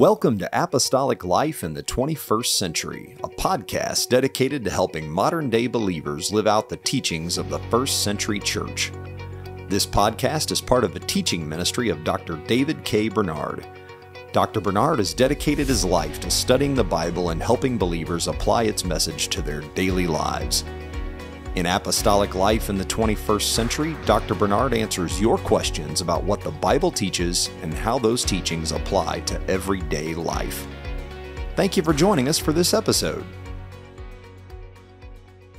Welcome to Apostolic Life in the 21st Century, a podcast dedicated to helping modern-day believers live out the teachings of the first century church. This podcast is part of the teaching ministry of Dr. David K. Bernard. Dr. Bernard has dedicated his life to studying the Bible and helping believers apply its message to their daily lives. In Apostolic Life in the 21st Century, Dr. Bernard answers your questions about what the Bible teaches and how those teachings apply to everyday life. Thank you for joining us for this episode.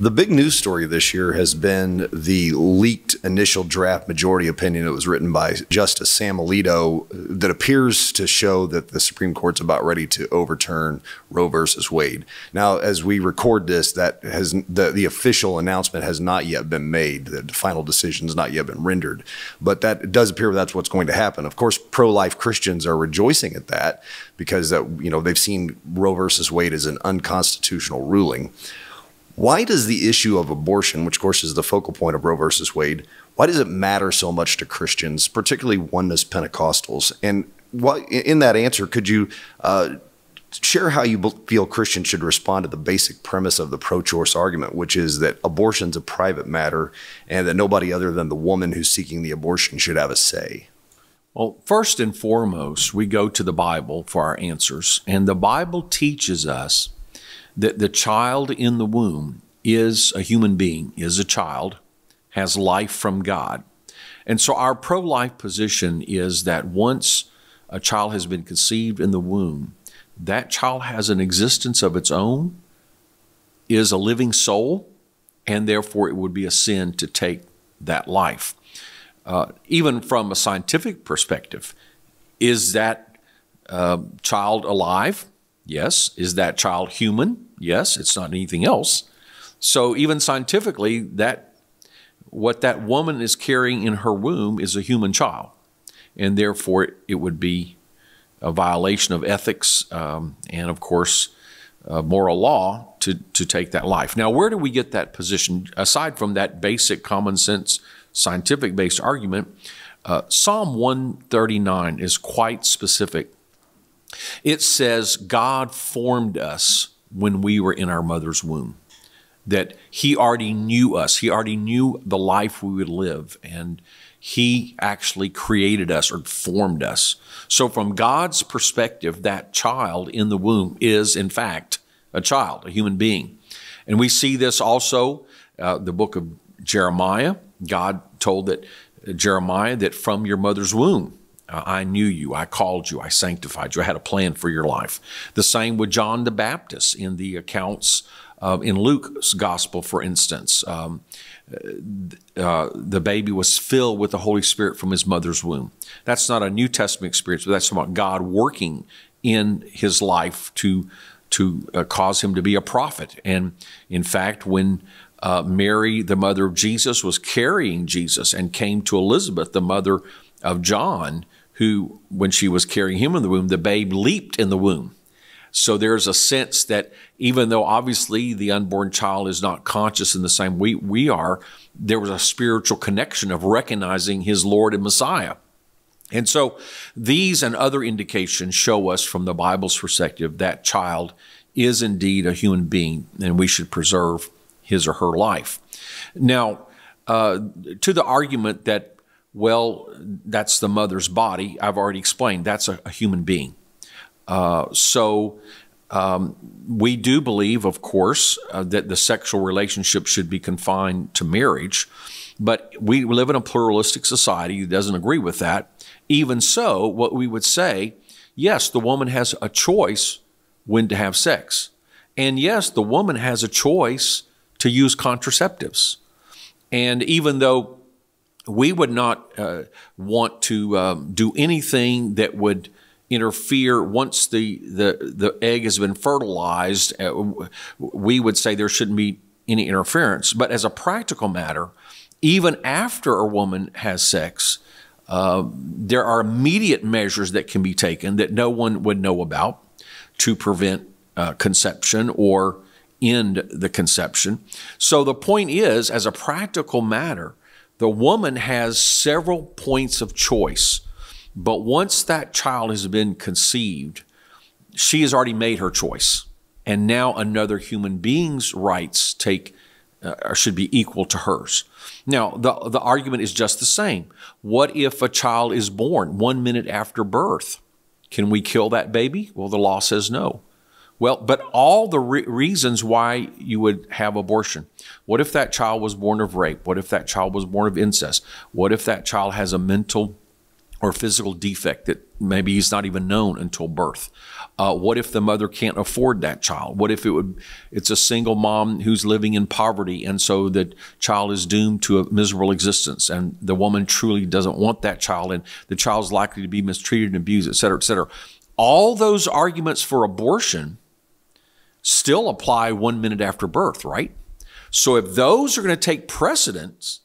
The big news story this year has been the leaked initial draft majority opinion that was written by Justice Sam Alito that appears to show that the Supreme Court's about ready to overturn Roe versus Wade. Now, as we record this, the official announcement has not yet been made. The final decision has not yet been rendered, but that it does appear that's what's going to happen. Of course, pro-life Christians are rejoicing at that because they've seen Roe versus Wade as an unconstitutional ruling. Why does the issue of abortion, which of course is the focal point of Roe versus Wade, why does it matter so much to Christians, particularly Oneness Pentecostals? And in that answer, could you share how you feel Christians should respond to the basic premise of the pro-choice argument, which is that abortion's a private matter and that nobody other than the woman who's seeking the abortion should have a say? Well, first and foremost, we go to the Bible for our answers, and the Bible teaches us that the child in the womb is a human being, is a child, has life from God. And so our pro-life position is that once a child has been conceived in the womb, that child has an existence of its own, is a living soul, and therefore it would be a sin to take that life. Even from a scientific perspective, is that child alive? Yes. Is that child human? Yes. It's not anything else. So even scientifically, what that woman is carrying in her womb is a human child. And therefore, it would be a violation of ethics and, of course, moral law to take that life. Now, where do we get that position? Aside from that basic common sense, scientific-based argument, Psalm 139 is quite specific. It says God formed us when we were in our mother's womb, that He already knew us. He already knew the life we would live, and He actually created us or formed us. So from God's perspective, that child in the womb is, in fact, a child, a human being. And we see this also, the book of Jeremiah. God told Jeremiah that from your mother's womb, I knew you, I called you, I sanctified you, I had a plan for your life. The same with John the Baptist in the accounts in Luke's gospel, for instance. The baby was filled with the Holy Spirit from his mother's womb. That's not a New Testament experience, but that's about God working in his life to cause him to be a prophet. And in fact, when Mary, the mother of Jesus, was carrying Jesus and came to Elizabeth, the mother of John, who, when she was carrying him in the womb, the babe leaped in the womb. So there's a sense that even though obviously the unborn child is not conscious in the same way we are, there was a spiritual connection of recognizing his Lord and Messiah. And so these and other indications show us from the Bible's perspective that child is indeed a human being, and we should preserve his or her life. Now, to the argument that, well, that's the mother's body, I've already explained, that's a human being. We do believe, of course, that the sexual relationship should be confined to marriage, but we live in a pluralistic society that doesn't agree with that. Even so, what we would say, yes, the woman has a choice when to have sex. And yes, the woman has a choice to use contraceptives. And even though we would not want to do anything that would interfere once the egg has been fertilized. We would say there shouldn't be any interference. But as a practical matter, even after a woman has sex, there are immediate measures that can be taken that no one would know about to prevent conception or end the conception. So the point is, as a practical matter, the woman has several points of choice, but once that child has been conceived, she has already made her choice. And now another human being's rights should be equal to hers. Now, the argument is just the same. What if a child is born 1 minute after birth? Can we kill that baby? Well, the law says no. Well, but all the reasons why you would have abortion. What if that child was born of rape? What if that child was born of incest? What if that child has a mental or physical defect that maybe is not even known until birth? What if the mother can't afford that child? What if it's a single mom who's living in poverty, and so the child is doomed to a miserable existence, and the woman truly doesn't want that child, and the child's likely to be mistreated and abused, et cetera, et cetera. All those arguments for abortion still apply 1 minute after birth, right? So if those are going to take precedence,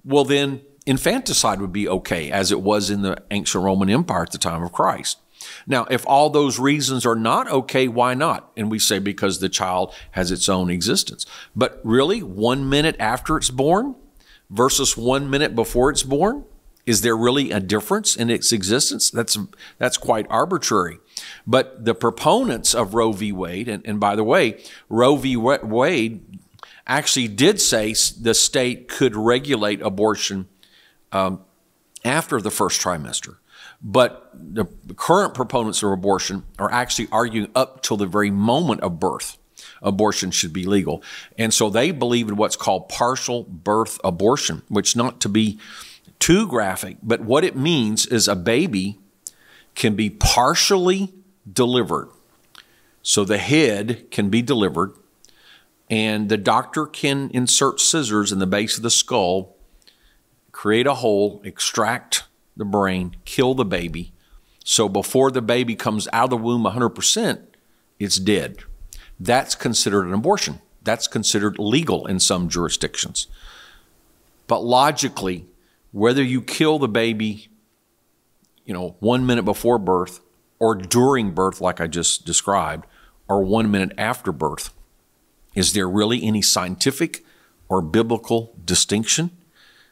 well, then infanticide would be okay, as it was in the ancient Roman Empire at the time of Christ. Now, if all those reasons are not okay, why not? And we say because the child has its own existence. But really, 1 minute after it's born versus 1 minute before it's born, is there really a difference in its existence? That's quite arbitrary. But the proponents of Roe v. Wade, and by the way, Roe v. Wade actually did say the state could regulate abortion after the first trimester. But the current proponents of abortion are actually arguing up till the very moment of birth, abortion should be legal. And so they believe in what's called partial birth abortion, which, not to be too graphic, but what it means is a baby can be partially delivered. So the head can be delivered, and the doctor can insert scissors in the base of the skull, create a hole, extract the brain, kill the baby. So before the baby comes out of the womb 100%, it's dead. That's considered an abortion. That's considered legal in some jurisdictions. But logically, whether you kill the baby, 1 minute before birth or during birth, like I just described, or 1 minute after birth, is there really any scientific or biblical distinction?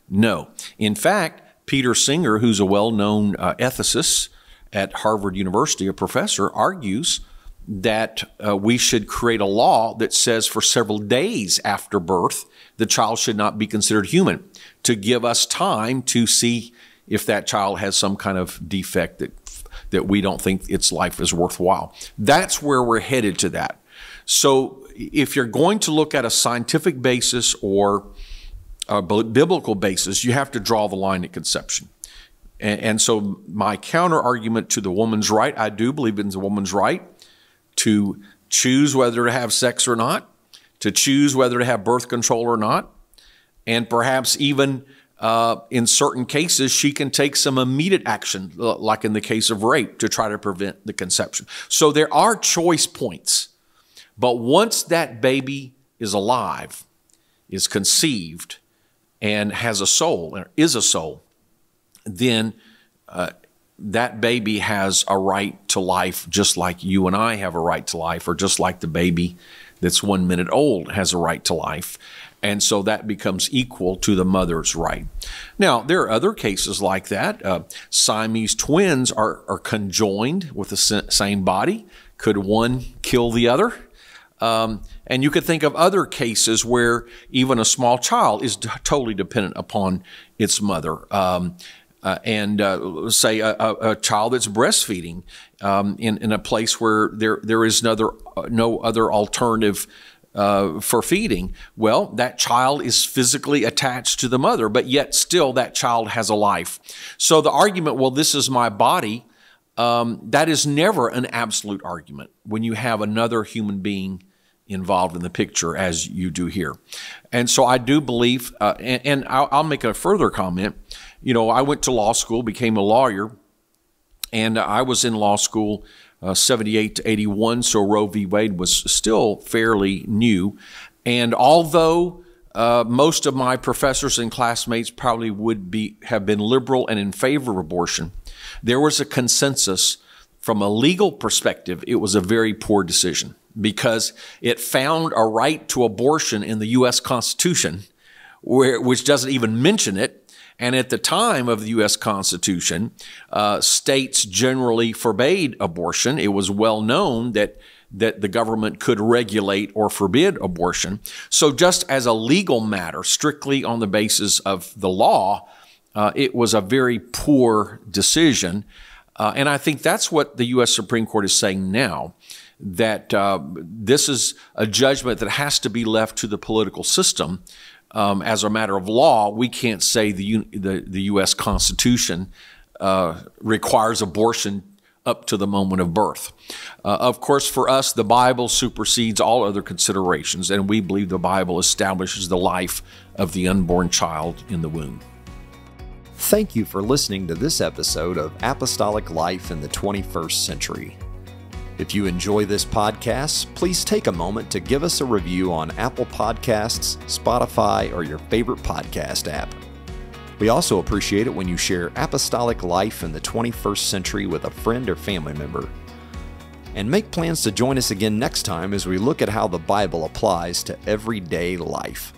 No. In fact, Peter Singer, who's a well-known ethicist at Harvard University, a professor, argues that we should create a law that says for several days after birth, the child should not be considered human, to give us time to see if that child has some kind of defect that we don't think its life is worthwhile. That's where we're headed to that. So if you're going to look at a scientific basis or a biblical basis, you have to draw the line at conception. And so my counter argument to the woman's right, I do believe it's a woman's right to choose whether to have sex or not, to choose whether to have birth control or not, and perhaps even in certain cases, she can take some immediate action, like in the case of rape, to try to prevent the conception. So there are choice points. But once that baby is alive, is conceived, and has a soul, or is a soul, then that baby has a right to life, just like you and I have a right to life, or just like the baby that's 1 minute old has a right to life. And so that becomes equal to the mother's right. Now, there are other cases like that. Siamese twins are conjoined with the same body. Could one kill the other? And you could think of other cases where even a small child is totally dependent upon its mother. Say a child that's breastfeeding in a place where there is no other alternative for feeding. Well, that child is physically attached to the mother, but yet still that child has a life. So the argument, well, this is my body, that is never an absolute argument when you have another human being involved in the picture, as you do here. And so I do believe, and I'll make a further comment. I went to law school, became a lawyer, and I was in law school 78 to 81, so Roe v. Wade was still fairly new. And although most of my professors and classmates probably have been liberal and in favor of abortion, there was a consensus from a legal perspective. It was a very poor decision because it found a right to abortion in the U.S. Constitution, which doesn't even mention it. And at the time of the U.S. Constitution, states generally forbade abortion. It was well known that the government could regulate or forbid abortion. So just as a legal matter, strictly on the basis of the law, it was a very poor decision. And I think that's what the U.S. Supreme Court is saying now, that this is a judgment that has to be left to the political system. As a matter of law, we can't say the U.S. Constitution requires abortion up to the moment of birth. Of course, for us, the Bible supersedes all other considerations, and we believe the Bible establishes the life of the unborn child in the womb. Thank you for listening to this episode of Apostolic Life in the 21st Century. If you enjoy this podcast, please take a moment to give us a review on Apple Podcasts, Spotify, or your favorite podcast app. We also appreciate it when you share Apostolic Life in the 21st Century with a friend or family member. And make plans to join us again next time as we look at how the Bible applies to everyday life.